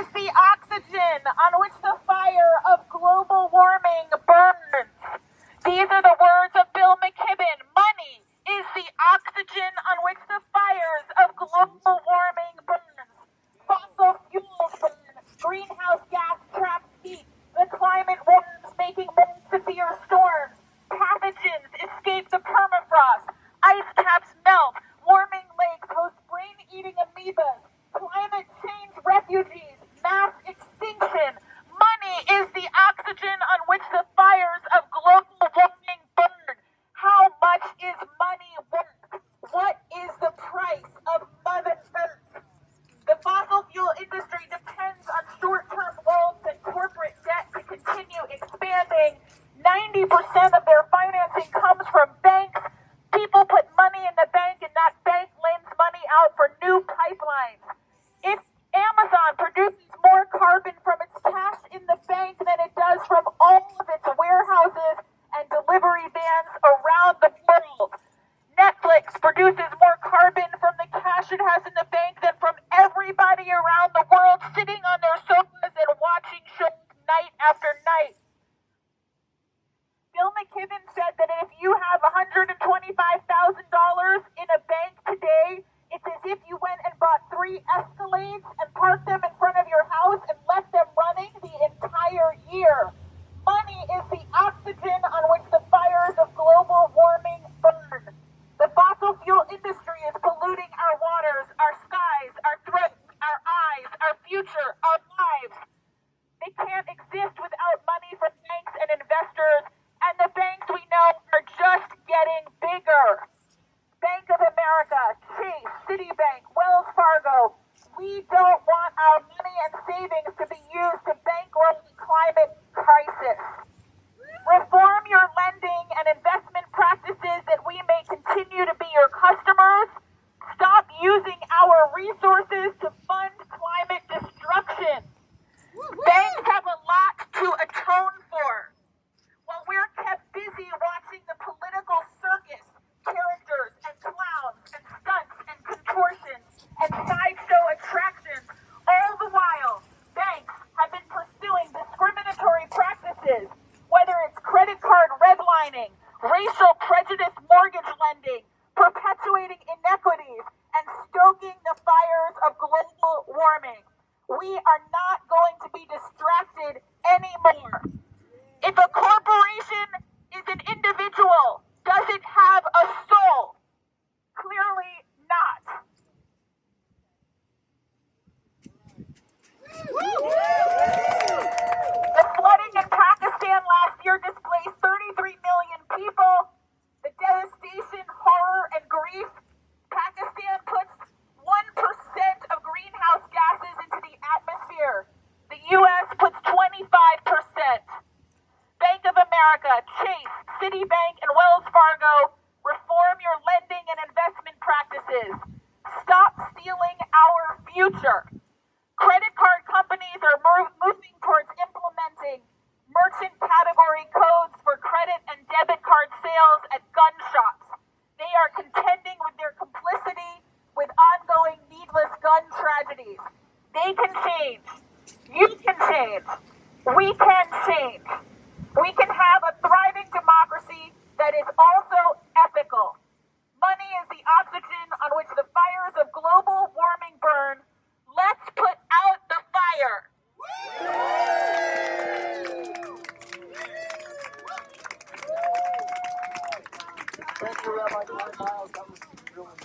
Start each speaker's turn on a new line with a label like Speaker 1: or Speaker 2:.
Speaker 1: is the oxygen on which the fire of global warming burns. These are the words of Bill McKibben. Money is the oxygen on which the fires of global warming burn. Fossil fuels burn. Greenhouse gas traps heat. The climate warms, making more severe storms. Pathogens escape the permafrost. Ice caps melt. Warming lakes host brain-eating amoebas. Climate change refugees. Mass extinction. Money is the oxygen on which the fires of global warming burn. How much is money worth? What is the price of Mother Earth? The fossil fuel industry depends on short-term loans and corporate debt to continue expanding. 90% of their financing comes from banks. People put money in the bank, and that bank lends money out for new pipelines. If Amazon produces more carbon from its cash in the bank than it does from all of its warehouses and delivery vans around the world, Netflix produces more carbon from the cash it has in the bank than from everybody around the world sitting on their sofas and watching shows night after night. Bill McKibben said that if you have $125,000 in a bank today, it's as if you went and bought 3 Escalades and parked them in front of your house and left them running the entire year. Money is the oxygen on which the fires of global warming burn. The fossil fuel industry is polluting our waters, our skies, our throats, our eyes, our future, our lives. They can't exist without money from banks and investors, and the banks we know are just getting bigger. Bank of America, Chase, Citibank, Wells Fargo. We don't want our money and savings to be used to bankroll the climate crisis. Reform your lending and investment practices that we may continue to be your customers. Stop using our resources to fund climate destruction. Banks have a lot to atone for. While we're kept busy watching the political circus, characters and clowns and stunts and contortions and sideshow attractions, all the while, banks have been pursuing discriminatory practices, whether it's credit card redlining, racial prejudice mortgage lending, perpetuating inequities, and stoking the fires of global warming. We are not going to be distracted anymore. If a corporation is an individual, does it have a soul? Clearly not. The flooding in Pakistan last year displaced 33 million people. The devastation, horror, and grief. Pakistan puts 1% of greenhouse gases into the atmosphere. The U.S. puts 25%. Bank of America, Chase, Citibank, and Wells Fargo, reform your lending and investment practices. Stop stealing our future. Credit card companies are moving towards implementing merchant category codes for credit and debit card sales at gun shops. They are contending with their complicity with ongoing needless gun tragedies. They can change. You can change. We can change. We can have a thriving democracy that is also ethical. Money is the oxygen on which the fires of global warming burn. Let's put out the fire.
Speaker 2: Thank you, Rabbi Klein. That was really